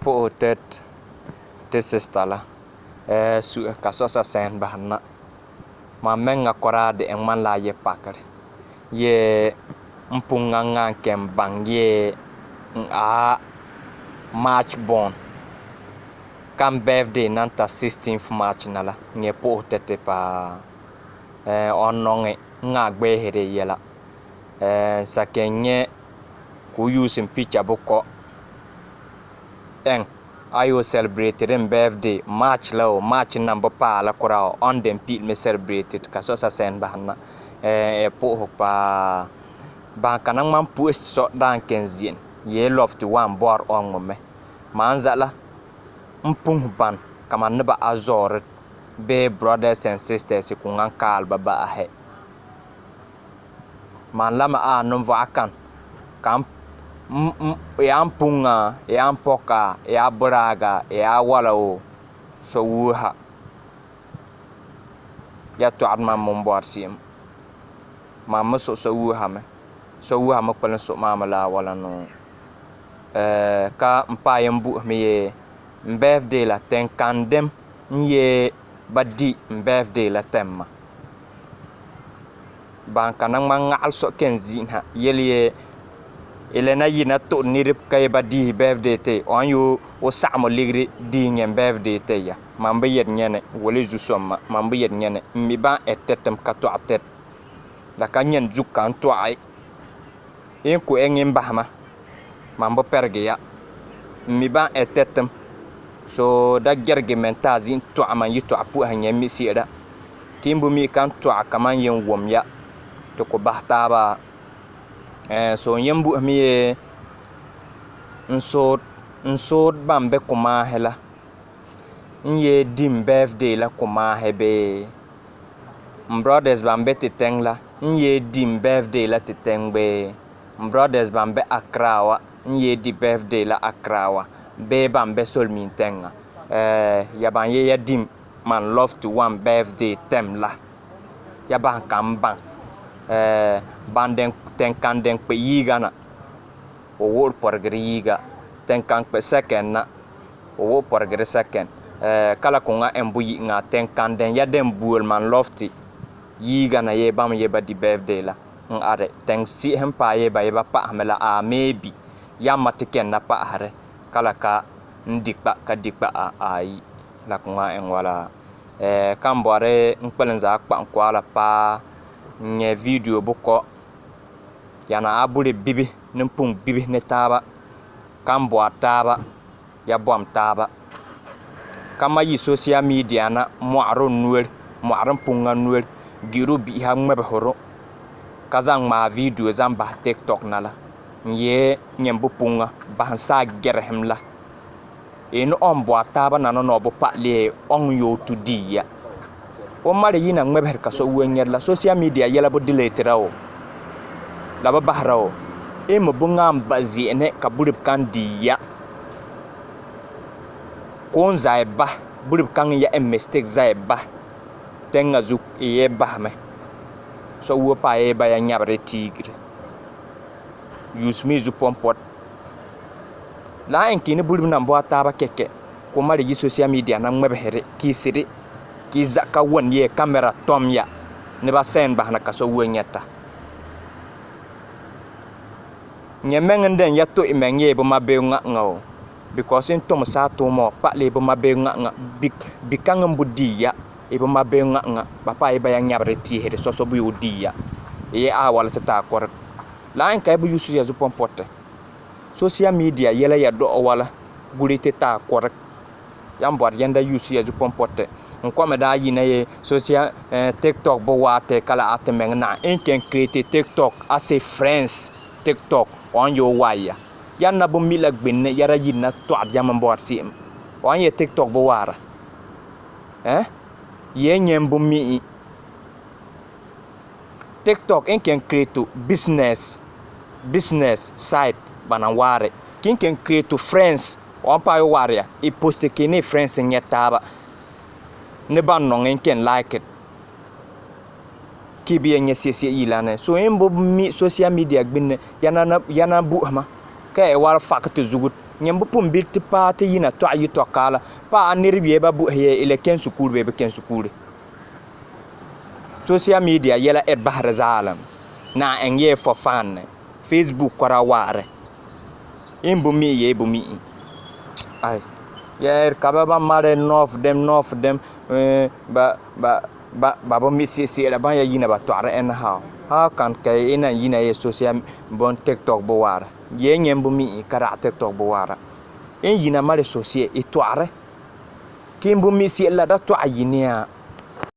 po tet tesestala su kasosa sen bahna ma menga korade en man la ye pakare ye mpunga nga kem bangye a March bon kam birthday nanta 16th March nala nge po tete pa ononge nga gbe here yela sakenye ku using picture boko ayo celebrated in birthday March law March number pa la kora on them pit me celebrated kasosa sen bahna po pa ban kanang man pu so dan kenzien ye love to one bor on me manzala mpung ban kama neba azor be brothers and sisters ku ngan kal baba he man lama a no vakan kam ya mpunga ya mpoka ya braga ya walao so wuha ya to adma mon borsim mamma so wuha me palen so mama la wala no ka mpa yambu me ye birthday la ten kandem nye badi birthday la temma ban kanang mangal so kenzin ha yeli elena yina to nirip kay badi birthday te on yo o samo ligri di ngem birthday te ya mamba yet nyene wole ju somma mamba yet nyene mi ba etetem ka to atet la ka nyen jukan to ay en ko engem bahma mamba perge ya mi ba etetem so da gerge mentazin to aman yito apu hanya mi sira kimbu mi kan to akaman yen wom ya to ko bahtaba so yembu mi nsod bambe kuma hela nye dim birthday la kuma hebe brothers bambe titengla nye dim birthday la titengbe brothers bambe akrawa nye di birthday la akrawa be bambe sol min tenga yaban ye ya dim man love to one birthday temla yaban kamban banden tenkanden pe yiga o wor porgri yiga tenkan pe second na o wor porgri second kala ko nga embu yi nga tenkanden ya dem buol man lofty yiga na ye bam ye ba di birthday la are ten si hem pa ye ba pa hamela a maybe ya matiken na pa hare kala ka ndikba ka dikba ai la ko nga en wala kambore npelen za kpa nkwala pa nye video boko yana abule bibi nimpung bibi ne taba kambo ataba ya bom taba kama yi social media na moaro nuel moaran punga nuel giru bi ha ngbe horo kazang ma video zamba TikTok nala nye nyembu punga bansa gerhem la eno ombo ataba na no bo patle on yo to dia o mare yina ngbe ka so wenyer la social media yela bo delete rawo la ba bahrawo e mo bungam bazi ene ka burib kan dia kon zaiba burib kan ya mistake zaiba tenga zuk e bahme so wo pa e ba ya nyabre tigre use me zu pompot la en kini burib na mbo ataba keke ko mare yi social media na ngbe here ki siri ki zaka won ye camera tom ya ne ba sen bahna ka so wenyata nyemengen den ya to imenye bo mabe ngawo because in tom sa to mo pa le bo mabe nga bikang mbudi ya e bo mabe nga papa e ba ya nyabre ti here so bu yodi ya e a wala tata kor la en kay bu yusu ya zu pompote social media yela ya do wala gulite ta kor yambor yanda yusu ya zu pompote nko me da yina ye social TikTok bo wate kala atmeng na en ken create TikTok as a friends TikTok on yo waya yanna bo mila gbenne yara yina to adyam mbor sim on ye TikTok bo wara ye nyem bo mi TikTok en ken create business site bana ware ken create friends on pa yo ware e poste kene friends nyetaba ne ban non en ken like it ki bi nyesese ilane so en bo mi social media gbenne yana buhma ka e war fakte zugut nyam bu pum bil ti pa ti yina to ayi to kala pa anirbi ba bu he ele ken sukul be ken sukul social media yela e bahra zalam na enye for fun Facebook kora ware imbu mi ye bu mi ay yer kababa mare nof dem ba bo mi si la ba ya yina ba to ara en ha kan kay ina yina ye social bon TikTok bo wara ye nyem bu mi kara TikTok bo wara en yina mare social e to ara kimbu mi si la da to ayinia